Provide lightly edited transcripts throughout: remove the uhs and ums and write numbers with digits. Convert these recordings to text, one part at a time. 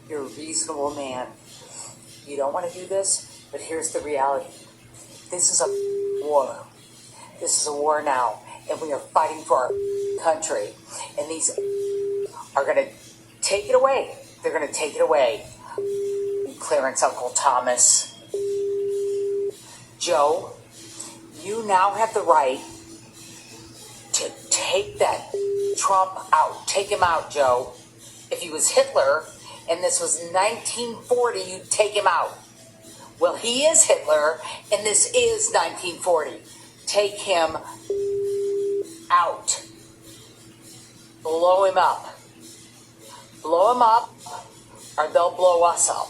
You're a reasonable man. You don't want to do this, but here's the reality. This is a war. This is a war now, and we are fighting for our country. And these are going to take it away. They're going to take it away. Clarence, Uncle Thomas. Joe, you now have the right to take that Trump out. Take him out, Joe. If he was Hitler and this was 1940, you'd take him out. Well, he is Hitler and this is 1940. Take him out. Blow him up. Blow him up or they'll blow us up.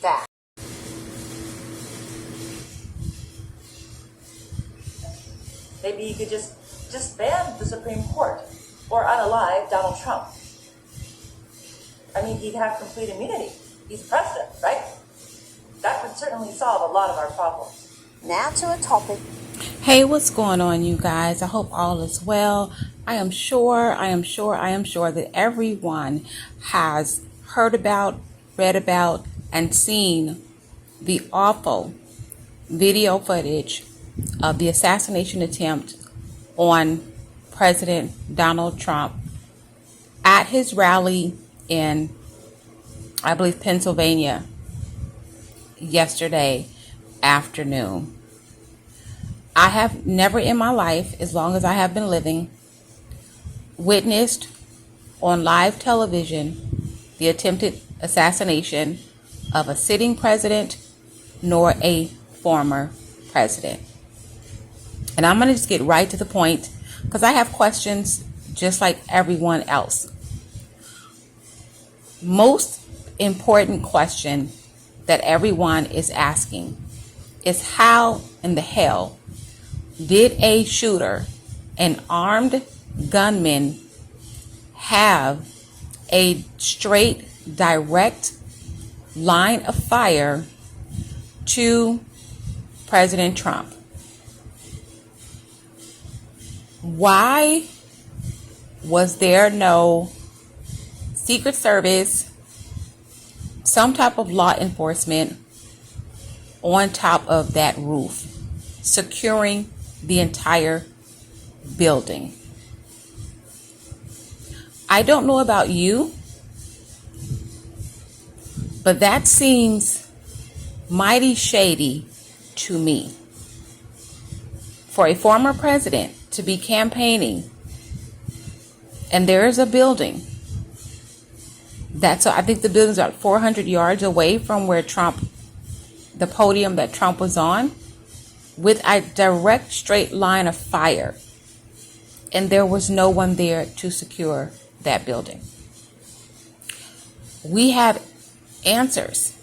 That. Maybe you could just ban the Supreme Court or unalive Donald Trump. I mean, he'd have complete immunity. He's president, right? That would certainly solve a lot of our problems. Now to a topic. Hey, what's going on, you guys? I hope all is well. I am sure that everyone has heard about, read about, and seen the awful video footage of the assassination attempt on President Donald Trump at his rally in, I believe, Pennsylvania yesterday afternoon. I have never in my life, as long as I have been living, witnessed on live television the attempted assassination of a sitting president nor a former president. And I'm going to just get right to the point because I have questions just like everyone else. Most important question that everyone is asking is how in the hell did a shooter, an armed gunman, have a straight, direct line of fire to President Trump? Why was there no Secret Service, some type of law enforcement on top of that roof, securing the entire building? I don't know about you, but that seems mighty shady to me. For a former president to be campaigning and there is a building I think the building's about 400 yards away from where the podium that Trump was on, with a direct straight line of fire, and there was no one there to secure that building. We have answers.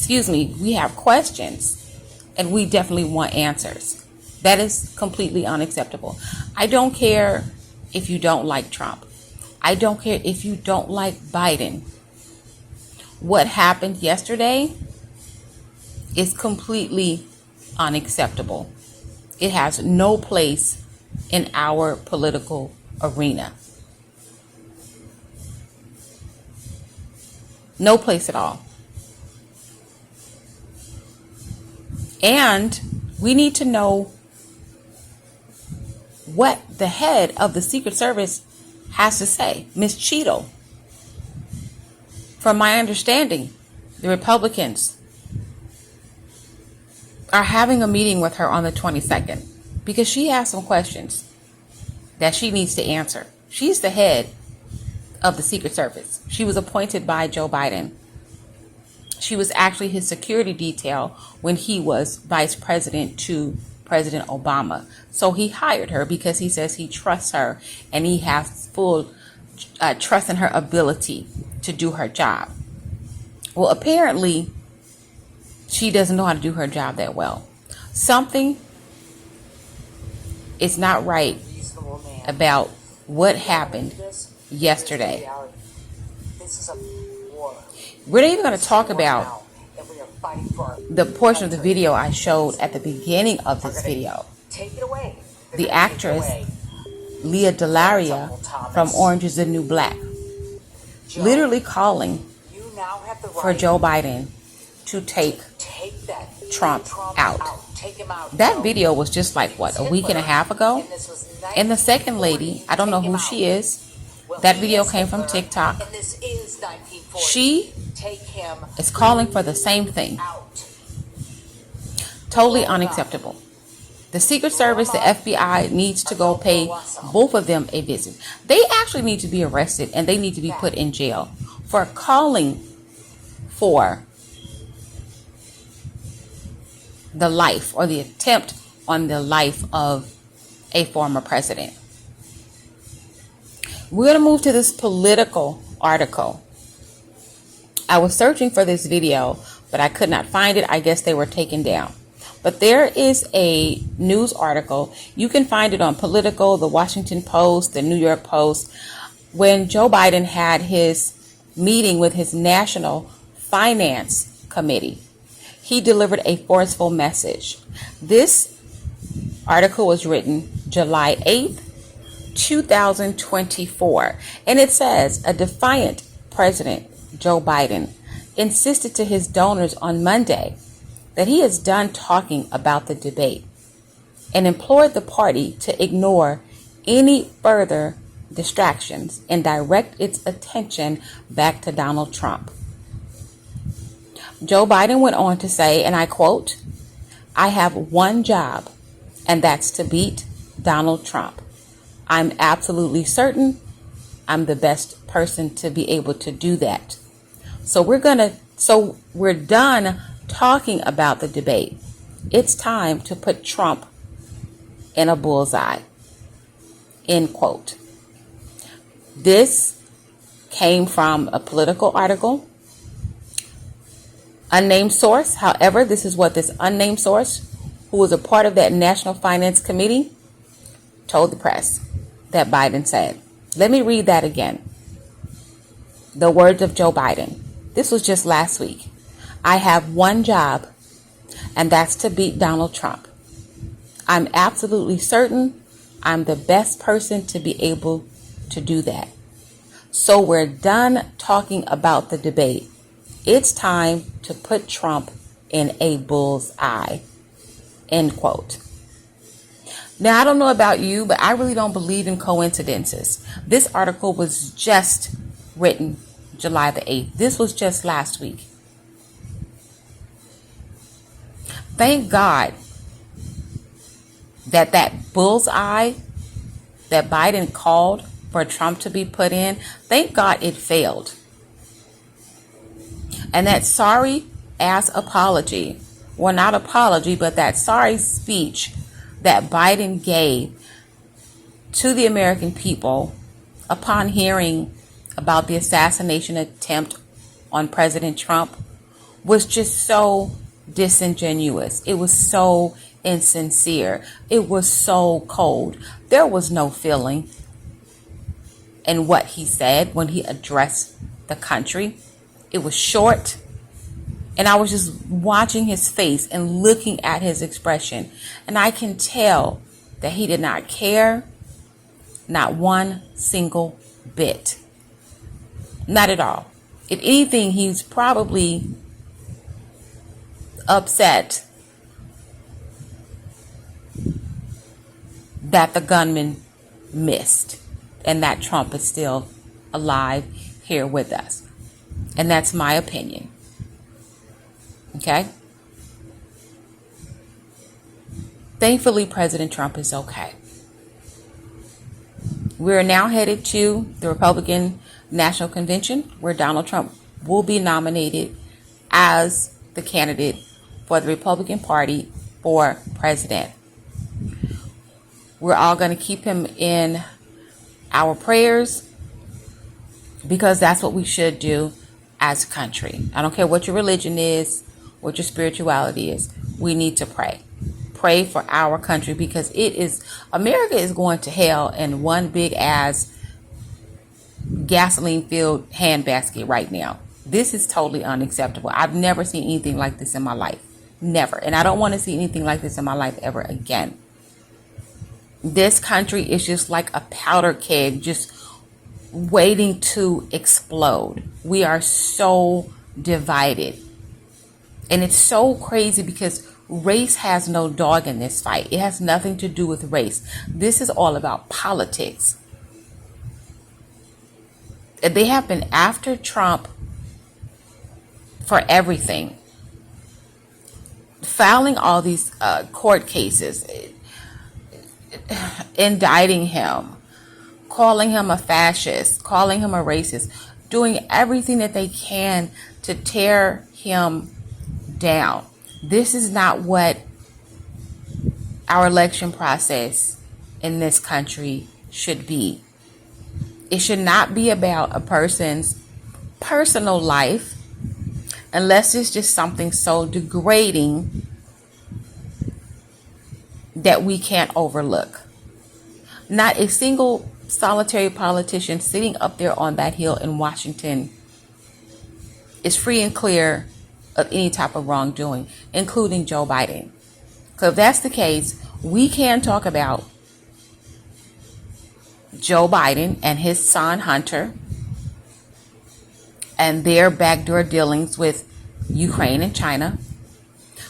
We have questions, and we definitely want answers. That is completely unacceptable. I don't care if you don't like Trump. I don't care if you don't like Biden. What happened yesterday is completely unacceptable. It has no place in our political arena. No place at all. And we need to know what the head of the Secret Service has to say. Ms. Cheadle, from my understanding, the Republicans are having a meeting with her on the 22nd because she has some questions that she needs to answer. She's the head of the Secret Service. She was appointed by Joe Biden. She was actually his security detail when he was vice president to President Obama. So he hired her because he says he trusts her and he has full trust in her ability to do her job. Well, apparently she doesn't know how to do her job that well. Something is not right about what happened yesterday. We're not even going to talk about the portion of the video I showed at the beginning of this video. The actress Leah Delaria from Orange is the New Black, literally calling You now have the right for Joe Biden to take that Trump out. Take him out. That video was just like, what, a week and a half ago? And this was And the second lady, I don't know who she is. That video came from TikTok. And this is 1940. She Take him is calling for the same thing. out. Totally unacceptable. The Secret Service, the FBI needs to go pay both of them a visit. They actually need to be arrested and they need to be put in jail for calling for the life or the attempt on the life of a former president. We're going to move to this political article. I was searching for this video, but I could not find it. I guess they were taken down. But there is a news article. You can find it on Politico, the Washington Post, the New York Post. When Joe Biden had his meeting with his National Finance Committee, he delivered a forceful message. This article was written July 8th, 2024. And it says, a defiant President Joe Biden insisted to his donors on Monday that he is done talking about the debate and implored the party to ignore any further distractions and direct its attention back to Donald Trump. Joe Biden went on to say, and I quote, "I have one job, and that's to beat Donald Trump. I'm absolutely certain I'm the best person to be able to do that. So we're done talking about the debate. It's time to put Trump in a bullseye." End quote. This came from a political article. Unnamed source. However, this is what this unnamed source, who was a part of that National Finance Committee, told the press that Biden said. Let me read that again. The words of Joe Biden. This was just last week. "I have one job, and that's to beat Donald Trump. I'm absolutely certain I'm the best person to be able to do that. So we're done talking about the debate. It's time to put Trump in a bullseye." End quote. Now, I don't know about you, but I really don't believe in coincidences. This article was just written July the 8th. This was just last week. Thank God that bullseye that Biden called for Trump to be put in, thank God it failed. And that sorry ass apology, well, not apology, but that sorry speech that Biden gave to the American people upon hearing about the assassination attempt on President Trump was just so disingenuous. It was so insincere. It was so cold. There was no feeling in what he said when he addressed the country. It was short. And I was just watching his face and looking at his expression. And I can tell that he did not care, not one single bit. Not at all. If anything, he's probably upset that the gunman missed and that Trump is still alive here with us. And that's my opinion. Okay? Thankfully, President Trump is okay. We're now headed to the Republican National Convention, where Donald Trump will be nominated as the candidate for the Republican Party for president. We're all going to keep him in our prayers because that's what we should do as a country. I don't care what your religion is, what your spirituality is. We need to pray. Pray for our country because America is going to hell in one big ass gasoline filled handbasket right now. This is totally unacceptable. I've never seen anything like this in my life. Never. And I don't want to see anything like this in my life ever again. This country is just like a powder keg, just waiting to explode. We are so divided. And it's so crazy because race has no dog in this fight. It has nothing to do with race. This is all about politics. They have been after Trump for everything. Filing all these court cases, indicting him, calling him a fascist, calling him a racist, doing everything that they can to tear him down. This is not what our election process in this country should be. It should not be about a person's personal life unless it's just something so degrading that we can't overlook. Not a single solitary politician sitting up there on that hill in Washington is free and clear of any type of wrongdoing, including Joe Biden. So if that's the case, we can talk about Joe Biden and his son Hunter and their backdoor dealings with Ukraine and China.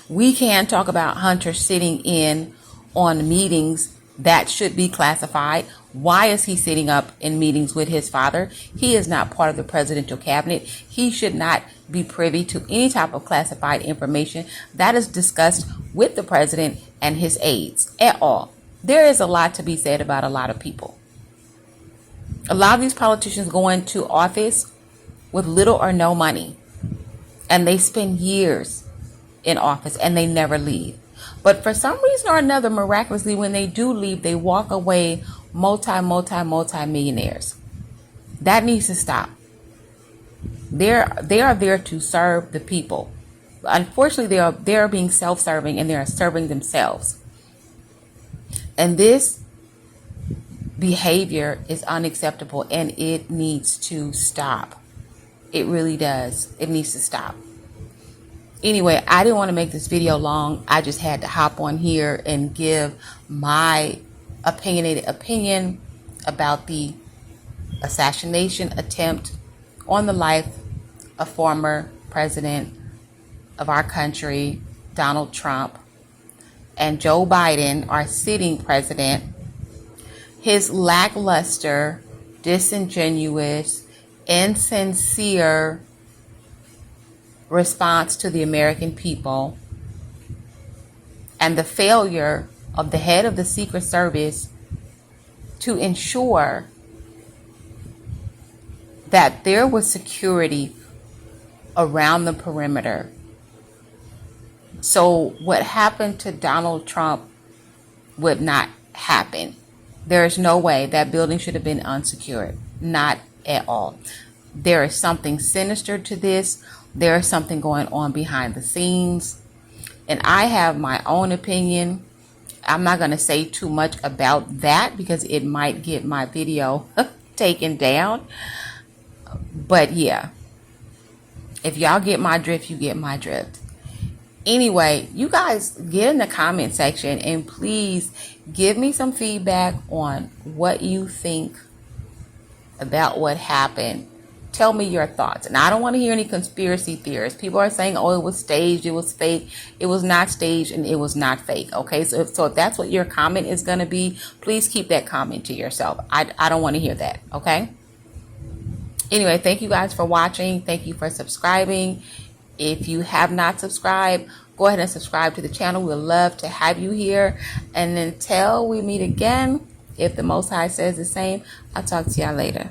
We can talk about Hunter sitting in on meetings that should be classified. Why is he sitting up in meetings with his father? He is not part of the presidential cabinet. He should not be privy to any type of classified information that is discussed with the president and his aides at all. There is a lot to be said about a lot of people. A lot of these politicians go into office with little or no money, and they spend years in office and they never leave. But for some reason or another, miraculously, when they do leave, they walk away multi-millionaires. That needs to stop. They are there to serve the people. Unfortunately, they are being self-serving and they are serving themselves. And this behavior is unacceptable and it needs to stop. It really does. It needs to stop. Anyway, I didn't want to make this video long. I just had to hop on here and give my opinionated opinion about the assassination attempt on the life of former president of our country, Donald Trump, and Joe Biden, our sitting president. His lackluster, disingenuous, insincere response to the American people, and the failure of the head of the Secret Service to ensure that there was security around the perimeter. So what happened to Donald Trump would not happen. There is no way that building should have been unsecured. Not at all. There is something sinister to this. There is something going on behind the scenes. And I have my own opinion. I'm not going to say too much about that because it might get my video taken down. But yeah, if y'all get my drift, you get my drift. Anyway, you guys get in the comment section and please give me some feedback on what you think about what happened. Tell me your thoughts. And I don't want to hear any conspiracy theories. People are saying, oh, it was staged, it was fake. It was not staged and it was not fake. Okay, so if that's what your comment is going to be, please keep that comment to yourself. I don't want to hear that. Okay. Anyway, thank you guys for watching. Thank you for subscribing. If you have not subscribed, go ahead and subscribe to the channel. We'd love to have you here. And until we meet again, if the Most High says the same, I'll talk to y'all later.